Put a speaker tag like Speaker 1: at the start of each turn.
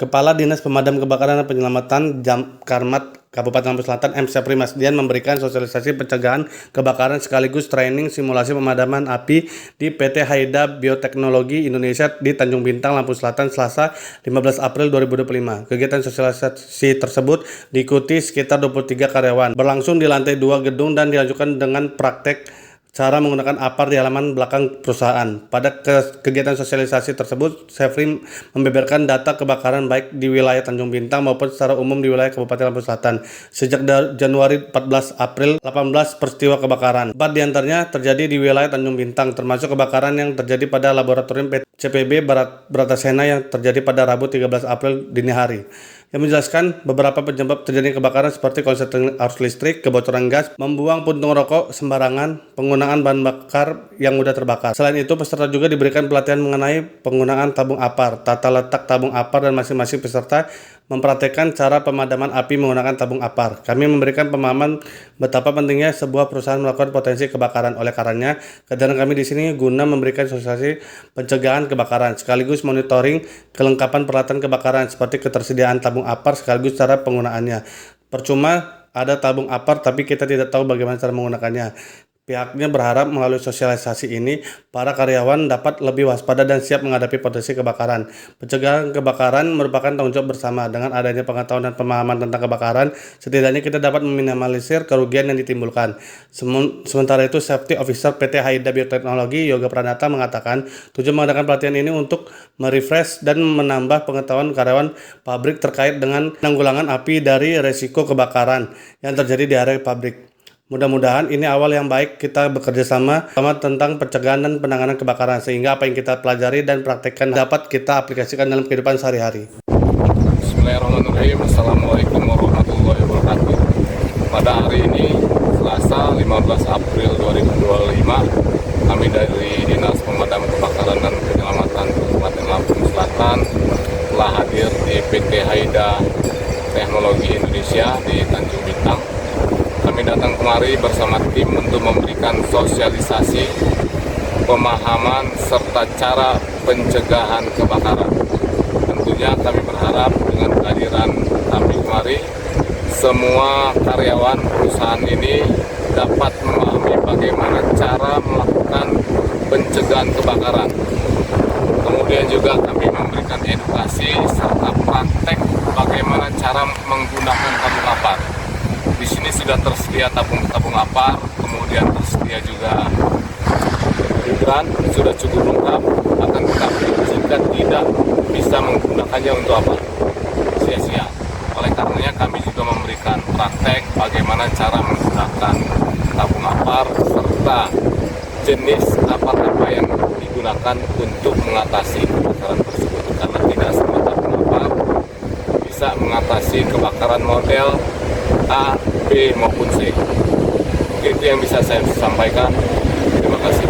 Speaker 1: Kepala Dinas Pemadam Kebakaran dan Penyelamatan Jamkarmat Kabupaten Lampung Selatan M. Syafri Masdian memberikan sosialisasi pencegahan kebakaran sekaligus training simulasi pemadaman api di PT Haida Bioteknologi Indonesia di Tanjung Bintang, Lampung Selatan, Selasa 15 April 2025. Kegiatan sosialisasi tersebut diikuti sekitar 23 karyawan, berlangsung di lantai 2 gedung dan dilanjutkan dengan praktek cara menggunakan APAR di halaman belakang perusahaan. Pada kegiatan sosialisasi tersebut, Syafri membeberkan data kebakaran baik di wilayah Tanjung Bintang maupun secara umum di wilayah Kabupaten Lampung Selatan. Sejak Januari 14 April, 18 peristiwa kebakaran. 4 diantaranya terjadi di wilayah Tanjung Bintang, termasuk kebakaran yang terjadi pada laboratorium CPB Bratasena yang terjadi pada Rabu 13 April dini hari, yang menjelaskan beberapa penyebab terjadinya kebakaran seperti konsleting arus listrik, kebocoran gas, membuang puntung rokok sembarangan, penggunaan bahan bakar yang mudah terbakar. Selain itu, peserta juga diberikan pelatihan mengenai penggunaan tabung APAR, tata letak tabung APAR, dan masing-masing peserta mempraktekkan cara pemadaman api menggunakan tabung APAR. Kami memberikan pemahaman betapa pentingnya sebuah perusahaan melakukan potensi kebakaran. Oleh karenanya, kehadiran kami di sini guna memberikan sosialisasi pencegahan kebakaran, sekaligus monitoring kelengkapan peralatan kebakaran seperti ketersediaan tabung APAR sekaligus cara penggunaannya. Percuma ada tabung APAR tapi kita tidak tahu bagaimana cara menggunakannya. Pihaknya berharap melalui sosialisasi ini, para karyawan dapat lebih waspada dan siap menghadapi potensi kebakaran. Pencegahan kebakaran merupakan tanggung jawab bersama. Dengan adanya pengetahuan dan pemahaman tentang kebakaran, setidaknya kita dapat meminimalisir kerugian yang ditimbulkan. Sementara itu, Safety Officer PT Haida Bioteknologi Yoga Pranata mengatakan, tujuan mengadakan pelatihan ini untuk merefresh dan menambah pengetahuan karyawan pabrik terkait dengan penanggulangan api dari resiko kebakaran yang terjadi di area pabrik. Mudah-mudahan ini awal yang baik kita bekerja sama tentang pencegahan dan penanganan kebakaran, sehingga apa yang kita pelajari dan praktekkan dapat kita aplikasikan dalam kehidupan sehari-hari.
Speaker 2: Bismillahirrahmanirrahim. Assalamualaikum warahmatullahi wabarakatuh. Pada hari ini, Selasa 15 April 2025, kami dari Dinas Pemadam Kebakaran dan Penyelamatan Kabupaten Lampung Selatan telah hadir di PT Haida Teknologi Indonesia di Tanjung Bintang. Kami datang kemari bersama tim untuk memberikan sosialisasi, pemahaman, serta cara pencegahan kebakaran. Tentunya kami berharap dengan kehadiran kami kemari, semua karyawan perusahaan ini dapat memahami bagaimana cara melakukan pencegahan kebakaran. Kemudian juga kami memberikan edukasi serta praktek bagaimana cara menggunakan tabung APAR. Di sini sudah tersedia tabung APAR, kemudian tersedia juga hidran, sudah cukup lengkap. Akan tetapi jika tidak bisa menggunakannya untuk apa? Sia-sia. Oleh karenanya kami juga memberikan praktek bagaimana cara menggunakan tabung APAR serta jenis APAR apa yang digunakan untuk mengatasi kebakaran tersebut. Karena tidak semua tabung APAR bisa mengatasi kebakaran model A, B maupun C. Mungkin itu yang bisa saya sampaikan. Terima kasih.